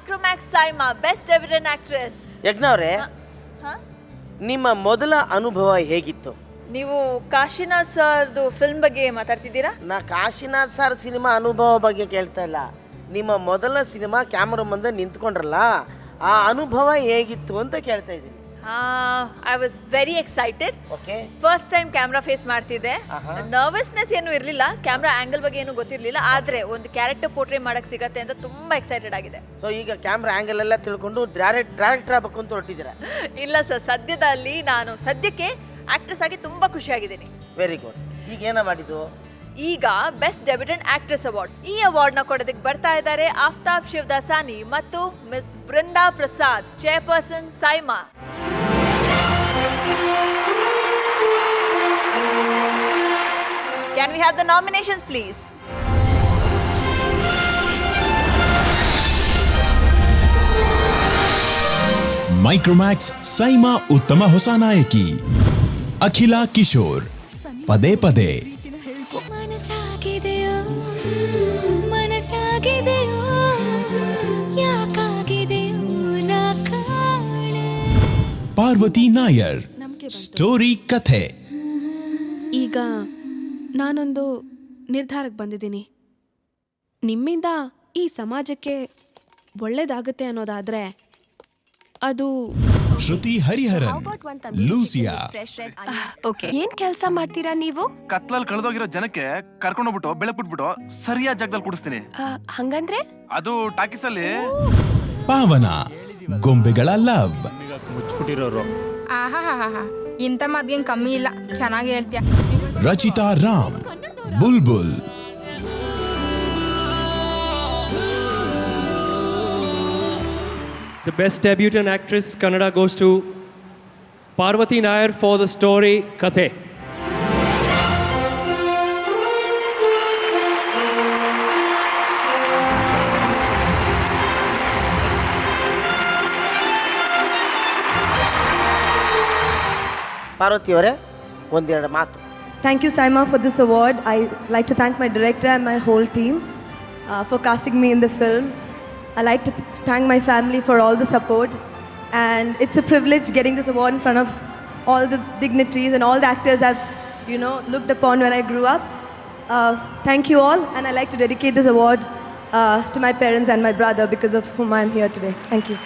Micromax SIIMA best evident actress. ಯಜ್ಞ ಅವರೇ, ನಿಮ್ಮ ಮೊದಲ ಅನುಭವ ಹೇಗಿತ್ತು? ನೀವು ಕಾಶಿನಾಥ್ ಸರ್ದು ಫಿಲ್ಮ್ ಬಗ್ಗೆ ಮಾತಾಡ್ತಿದ್ದೀರಾ? ನಾ ಕಾಶಿನಾಥ್ ಸರ್ ಸಿನಿಮಾ ಅನುಭವ ಬಗ್ಗೆ ಕೇಳ್ತಾ ಇಲ್ಲ. ನಿಮ್ಮ ಮೊದಲ ಸಿನಿಮಾ ಕ್ಯಾಮ್ರಾ ಮುಂದೆ ನಿಂತ್ಕೊಂಡ್ರಲ್ಲ, ಆ ಅನುಭವ ಹೇಗಿತ್ತು ಅಂತ ಕೇಳ್ತಾ ಇದ್ದೀನಿ. I was very excited. Okay. First time camera face ಮಾಡ್ತಿದ್ದೆ. ನರ್ವಸ್ನೆಸ್ ಏನು ಇರಲಿಲ್ಲ, ಕ್ಯಾಮ್ರಾ ಆಂಗಲ್ ಬಗ್ಗೆ ಏನು ಗೊತ್ತಿರಲಿಲ್ಲ. ಆದರೆ ಒಂದು ಕ್ಯಾರೆಕ್ಟರ್ ಪೋರ್ಟ್ರೇ ಮಾಡಕ್ಕೆ ಸಿಗತ್ತೆ ಅಂತ ತುಂಬ ಎಕ್ಸೈಟೆಡ್ ಆಗಿದೆ. ಸೊ ಈಗ ಕ್ಯಾಮ್ರಾ ಆಂಗಲ್ ಎಲ್ಲ ತಿಳ್ಕೊಂಡು ಡೈರೆಕ್ಟರ್ ಆಗಬೇಕು ಅಂತ ಹೊರಟಿದ್ದೀರಾ? ಇಲ್ಲ ಸರ್, ಸದ್ಯದಲ್ಲಿ ನಾನು ಸದ್ಯಕ್ಕೆ ಆಕ್ಟ್ರೆಸ್ ಆಗಿ ತುಂಬ ಖುಷಿಯಾಗಿದ್ದೀನಿ. Very good. ಈಗ ಏನ ಮಾಡಿದ್ದು? ಈಗ ಬೆಸ್ಟ್ ಡೆಬ್ಯೂಟೆಂಟ್ ಆಕ್ಟ್ರೆಸ್ ಅವಾರ್ಡ್, ಈ ಅವಾರ್ಡ್ನ ಕೊಡೋದಕ್ಕೆ ಬರ್ತಾ ಇದ್ದಾರೆ ಆಫ್ತಾಬ್ ಶಿವದಾಸಾನಿ ಮತ್ತು miss Brinda Prasad, chairperson SIIMA. Can we have the nominations, please? Micromax SIIMA ಉತ್ತಮ ಹೊಸ ನಾಯಕಿ ಅಖಿಲಾ ಕಿಶೋರ್. ಪದೇ ಪದೇ ಪಾರ್ವತಿ ನಾಯರ್, ಸ್ಟೋರಿ ಕಥೆ. ಈಗ ನಾನೊಂದು ನಿರ್ಧಾರಕ್ಕೆ ಬಂದಿದ್ದೀನಿ. ನಿಮ್ಮಿಂದ ಈ ಸಮಾಜಕ್ಕೆ ಒಳ್ಳೇದಾಗುತ್ತೆ ಅನ್ನೋದಾದ್ರೆ ಅದು ಶ್ರುತಿ ಹರಿಹರನ್, ಲೂಸಿಯಾ. ಏನ್ ಕೆಲಸ ಮಾಡ್ತೀರಾ ನೀವು? ಕತ್ಲಲ್ಲಿ ಕಳೆದೋಗಿರೋ ಜನಕ್ಕೆ ಕರ್ಕೊಂಡೋಗ್ಬಿಟ್ಟು ಬೆಳಗ್ಬಿಟ್ಬಿಟ್ಟು ಸರಿಯಾದ ಜಾಗದಲ್ಲಿ ಕುಡಿಸ್ತೀನಿ. ಹಂಗಂದ್ರೆ ಅದು ಟಾಕೀಸ್ ಅಲ್ಲಿ. ಪಾವನ, ಗೊಂಬೆಗಳ ಲವ್. ಮುಚ್ಚಿಬಿಟ್ಟಿರೋರು. ಆಹಾ, ಇಂಥ ಮಾತಿಗೆ ಕಮ್ಮಿ ಇಲ್ಲ, ಚೆನ್ನಾಗಿ ಹೇಳ್ತೀಯ. Rachita Ram, Bulbul. The best debutant actress Kannada goes to Parvati Nair for the story Kathe. Parvati ಅವರೇ, ಒಂದೆರಡು ಮಾತು. Thank you, Saima, for this award. I like to thank my director and my whole team for casting me in the film. I like to thank my family for all the support. And it's a privilege getting this award in front of all the dignitaries and all the actors I've, looked upon when I grew up. Thank you all. And I like to dedicate this award to my parents and my brother, because of whom I'm here today. Thank you.